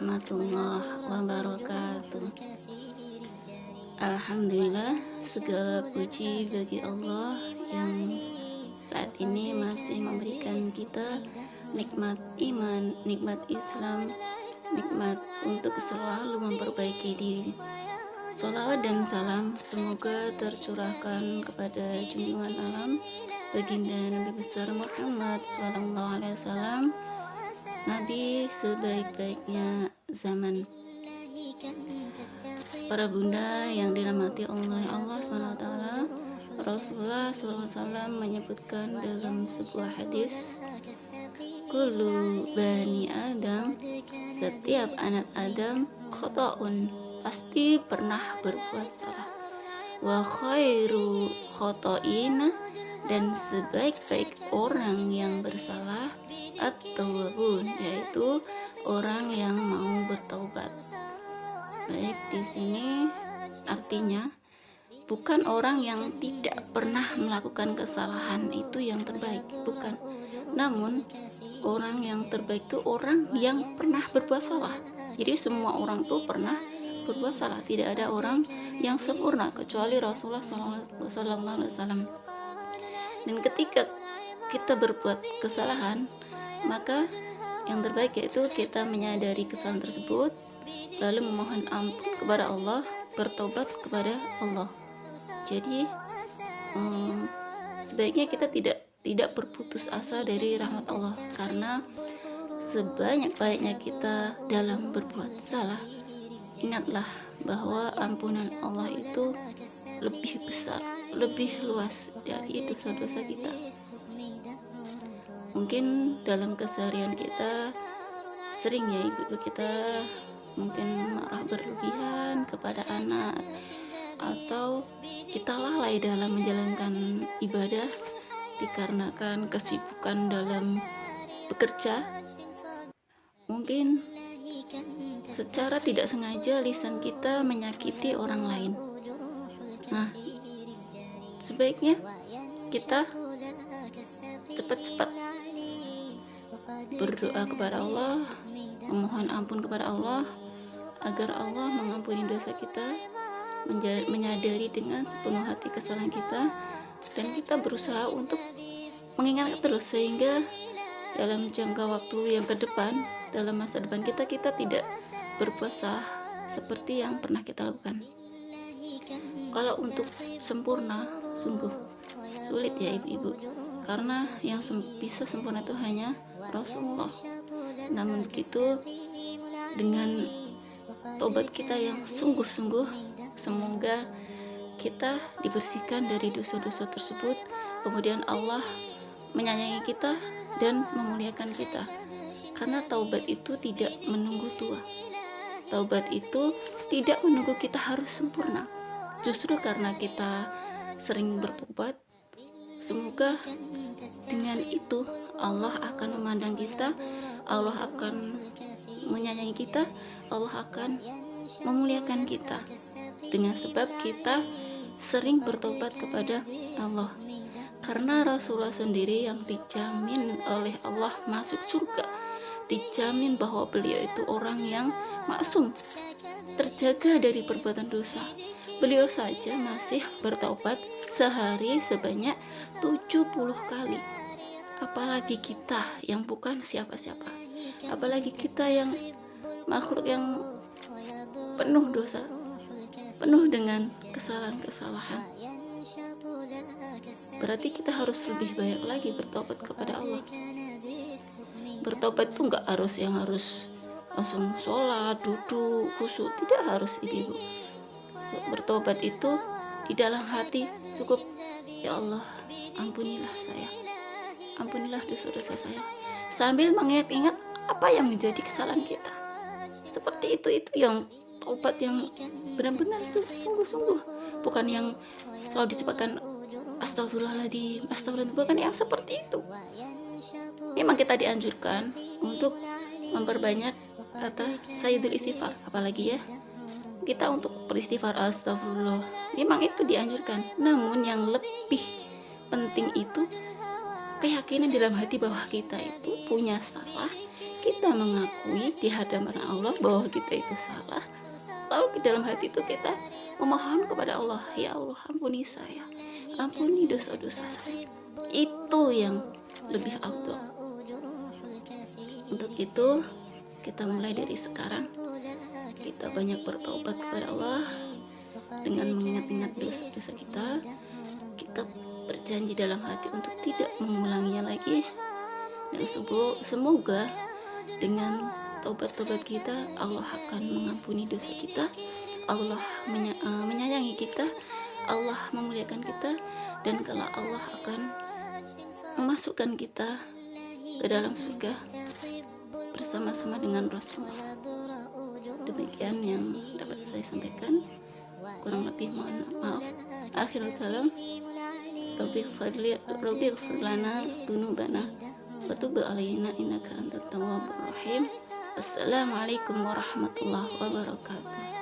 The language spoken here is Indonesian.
warahmatullahi wabarakatuh. Alhamdulillah, segala puji bagi Allah yang saat ini masih memberikan kita nikmat iman, nikmat Islam, nikmat untuk selalu memperbaiki diri. Sholawat dan salam semoga tercurahkan kepada junjungan alam baginda Nabi besar Muhammad SAW, Nabi sebaik-baiknya zaman. Para bunda yang dirahmati oleh Allah SWT, Rasulullah SAW menyebutkan dalam sebuah hadis, kullu bani Adam, setiap anak Adam khotoun, pasti pernah berbuat salah. Wa khairu khotoina, dan sebaik-baik orang yang bersalah at-tawwabun, yaitu orang yang mau bertaubat. Baik, di sini artinya bukan orang yang tidak pernah melakukan kesalahan itu yang terbaik, bukan. Namun orang yang terbaik itu orang yang pernah berbuat salah. Jadi semua orang tuh pernah berbuat salah, tidak ada orang yang sempurna kecuali Rasulullah SAW. Dan ketika kita berbuat kesalahan, maka yang terbaik yaitu kita menyadari kesalahan tersebut, lalu memohon ampun kepada Allah, bertobat kepada Allah. Jadi sebaiknya kita tidak berputus asa dari rahmat Allah, karena sebanyak-banyaknya kita dalam berbuat salah, ingatlah bahwa ampunan Allah itu lebih besar, lebih luas dari dosa-dosa kita. Mungkin dalam keseharian kita sering ya ibu-ibu kita mungkin marah berlebihan kepada anak, atau kita lalai dalam menjalankan ibadah dikarenakan kesibukan dalam bekerja. Mungkin secara tidak sengaja lisan kita menyakiti orang lain. Nah, sebaiknya kita cepat-cepat berdoa kepada Allah, memohon ampun kepada Allah agar Allah mengampuni dosa kita, menyadari dengan sepenuh hati kesalahan kita, dan kita berusaha untuk mengingat terus sehingga dalam jangka waktu yang ke depan, dalam masa depan kita tidak berbuat salah seperti yang pernah kita lakukan. Kalau untuk sempurna sungguh sulit ya ibu-ibu, karena yang bisa sempurna itu hanya Rasulullah. Namun begitu, dengan tobat kita yang sungguh-sungguh, semoga kita dibersihkan dari dosa-dosa tersebut, kemudian Allah menyayangi kita dan memuliakan kita. Karena taubat itu tidak menunggu tua, taubat itu tidak menunggu kita harus sempurna. Justru karena kita sering bertobat, semoga dengan itu Allah akan memandang kita, Allah akan menyayangi kita, Allah akan memuliakan kita dengan sebab kita sering bertobat kepada Allah. Karena Rasulullah sendiri yang dijamin oleh Allah masuk surga, dijamin bahwa beliau itu orang yang maksum, terjaga dari perbuatan dosa. Beliau saja masih bertaubat sehari sebanyak 70 kali. Apalagi kita yang bukan siapa-siapa, apalagi kita yang makhluk yang penuh dosa, penuh dengan kesalahan-kesalahan. Berarti kita harus lebih banyak lagi bertobat kepada Allah. Bertobat itu nggak harus langsung sholat, duduk, khusyuk, tidak harus ibu-ibu. Bertobat itu di dalam hati cukup, ya Allah ampunilah saya, ampunilah dosa-dosa saya, sambil mengingat-ingat apa yang menjadi kesalahan kita. Seperti itu yang taubat yang benar-benar sungguh-sungguh, bukan yang selalu dicepatkan astagfirullahaladzim, astagfirullah, bukan yang seperti itu. Memang kita dianjurkan untuk memperbanyak kata sayyidul istighfar, apalagi ya kita untuk beristighfar astagfirullah, memang itu dianjurkan. Namun yang lebih penting itu keyakinan dalam hati bahwa kita itu punya salah, kita mengakui di hadapan Allah bahwa kita itu salah, lalu di dalam hati itu kita memohon kepada Allah, ya Allah ampuni saya, ampuni dosa-dosa saya. Itu yang lebih afdal. Untuk itu kita mulai dari sekarang, kita banyak bertaubat kepada Allah dengan mengingat-ingat dosa-dosa kita. Kita berjanji dalam hati untuk tidak mengulanginya lagi, dan semoga dengan taubat-taubat kita Allah akan mengampuni dosa kita, Allah menyayangi kita, Allah memuliakan kita, dan kalau Allah akan memasukkan kita ke dalam surga bersama-sama dengan Rasulullah. Demikian yang dapat saya sampaikan, kurang lebih mohon maaf. Akhirul kalam, Rabbi ighfir lana dzunubana wa tub alaina innaka antat tawwabur rahim. Assalamualaikum warahmatullahi wabarakatuh.